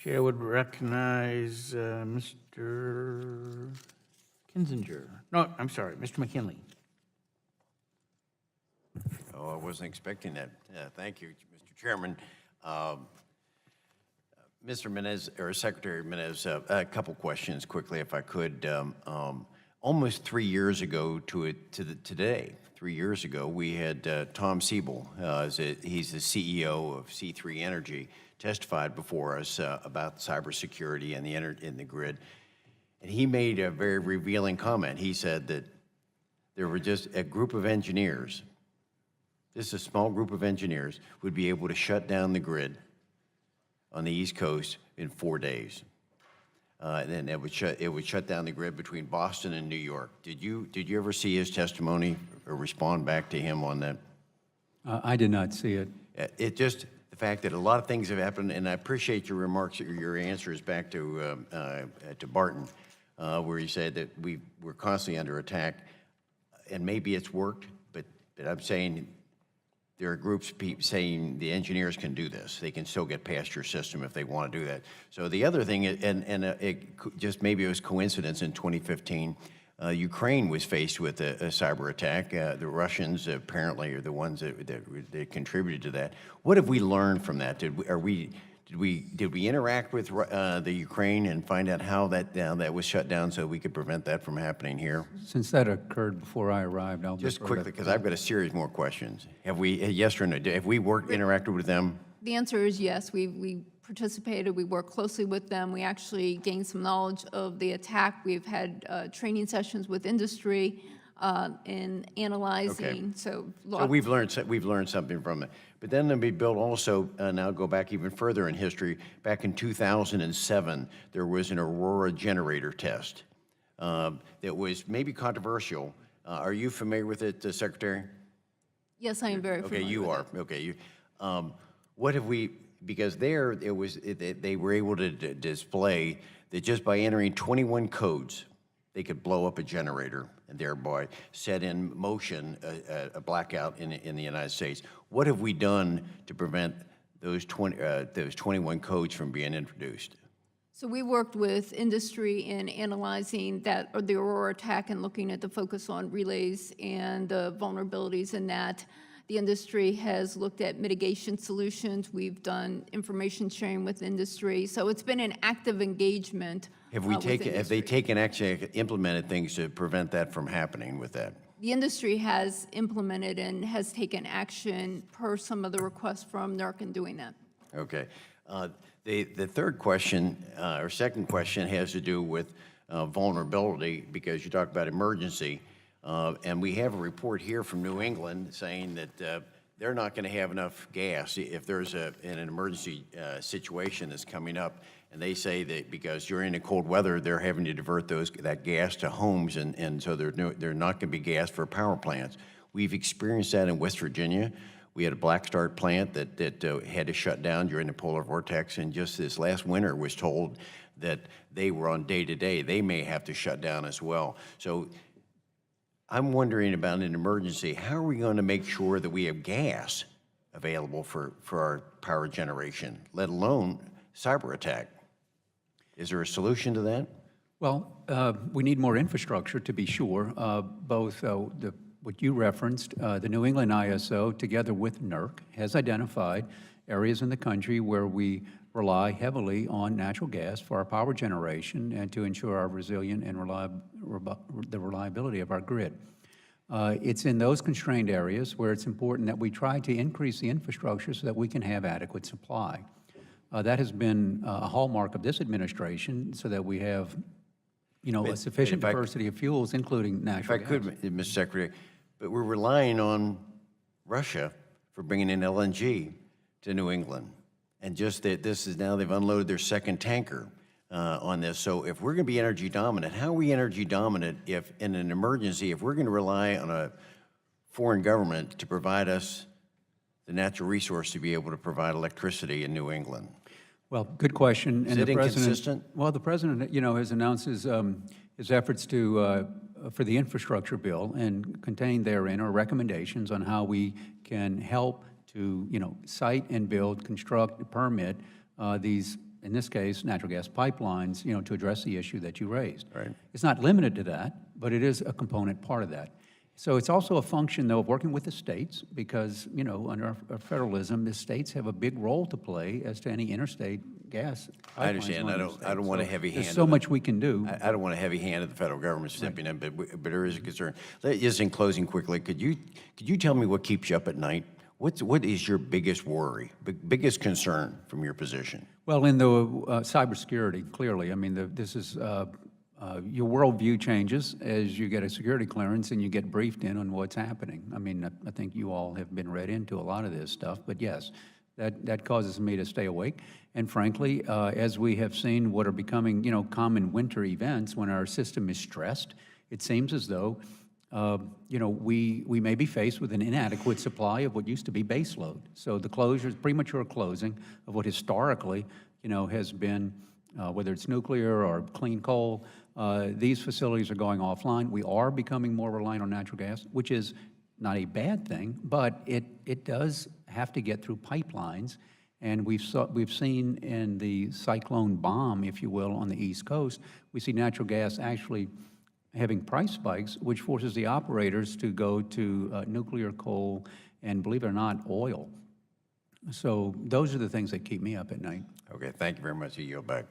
Chair would recognize Mr. Kinzinger. No, I'm sorry, Mr. McKinley. Oh, I wasn't expecting that. Thank you, Mr. Chairman. Mr. Menez, or Secretary Menez, a couple questions quickly, if I could. Almost 3 years ago today, 3 years ago, we had Tom Siebel, he's the CEO of C3 Energy, testified before us about cybersecurity and the grid. And he made a very revealing comment. He said that there were just a group of engineers, just a small group of engineers, would be able to shut down the grid on the East Coast in 4 days. And then it would shut down the grid between Boston and New York. Did you ever see his testimony or respond back to him on that? I did not see it. It just, the fact that a lot of things have happened, and I appreciate your remarks, your answers back to Barton, where you said that we're constantly under attack, and maybe it's worked, but I'm saying there are groups saying the engineers can do this. They can still get past your system if they want to do that. So the other thing, just maybe it was coincidence in 2015, Ukraine was faced with a cyber attack. The Russians apparently are the ones that contributed to that. What have we learned from that? Did we interact with the Ukraine and find out how that was shut down so we could prevent that from happening here? Since that occurred before I arrived, I'll Just defer quickly, to- because I've got a series more questions. Have we, yes or no, have we interacted with them? The answer is yes. We participated. We worked closely with them. We actually gained some knowledge of the attack. We've had training sessions with industry in analyzing. So we've learned something from it. But then we built also, now go back even further in history, back in 2007, there was an Aurora generator test that was maybe controversial. Are you familiar with it, Secretary? yes, I am very familiar. Okay, you with are. it. Okay, what have we? Because there, they were able to display that just by entering 21 codes, they could blow up a generator and thereby set in motion a blackout in the United States. What have we done to prevent those 21 codes from being introduced? So we worked with industry in analyzing the Aurora attack and looking at the focus on relays and the vulnerabilities in that. The industry has looked at mitigation solutions. We've done information sharing with industry. So it's been an active engagement. Have they actually implemented things to prevent that from happening with that? The industry has implemented and has taken action per some of the requests from NERC in doing that. Okay. The third question, or second question, has to do with vulnerability, because you talk about emergency. And we have a report here from New England saying that they're not going to have enough gas if there's an emergency situation that's coming up. And they say that because during the cold weather, they're having to divert that gas to homes, and so they're not going to be gas for power plants. We've experienced that in West Virginia. We had a Black Start plant that had to shut down during the polar vortex, and just this last winter was told that they were on day-to-day. They may have to shut down as well. So I'm wondering about an emergency. How are we going to make sure that we have gas available for our power generation, let alone cyber attack? Is there a solution to that? Well, we need more infrastructure, to be sure. Both what you referenced, the New England ISO, together with NERC, has identified areas in the country where we rely heavily on natural gas for our power generation and to ensure our resilient and the reliability of our grid. It's in those constrained areas where it's important that we try to increase the infrastructure so that we can have adequate supply. That has been a hallmark of this administration, so that we have, a sufficient diversity of fuels, including natural gas. If I could, Mr. Secretary, but we're relying on Russia for bringing in LNG to New England. And just that this is now, they've unloaded their second tanker on this. So if we're going to be energy dominant, how are we energy dominant if in an emergency, if we're going to rely on a foreign government to provide us the natural resource to be able to provide electricity in New England? Well, good question. Is it inconsistent? Well, the president, has announced his efforts for the infrastructure bill, and contained therein are recommendations on how we can help to, site and build, construct, permit these in this case, natural gas pipelines, to address the issue that you raised. Right. It's not limited to that, but it is a component part of that. So it's also a function, though, of working with the states, because, under our federalism, the states have a big role to play as to any interstate gas pipelines. I understand. going I to don't- the I don't states. want a So heavy there's hand so of the- much we can do. I don't want a heavy hand of the federal government stepping in, but there is a concern. Just in closing quickly, could you tell me what keeps you up at night? What is your biggest worry, biggest concern from your position? Well, in the cybersecurity, clearly, I mean, this is, your worldview changes as you get a security clearance and you get briefed in on what's happening. I mean, I think you all have been read into a lot of this stuff, but yes, that causes me to stay awake. And frankly, as we have seen what are becoming, common winter events when our system is stressed, it seems as though we may be faced with an inadequate supply of what used to be base load. So the closures, premature closing of what historically, has been, whether it's nuclear or clean coal, these facilities are going offline. We are becoming more reliant on natural gas, which is not a bad thing, but it does have to get through pipelines. And we've seen in the cyclone bomb, if you will, on the East Coast, we see natural gas actually having price spikes, which forces the operators to go to nuclear, coal, and believe it or not, oil. So those are the things that keep me up at night. Okay, thank you very much. You yield back.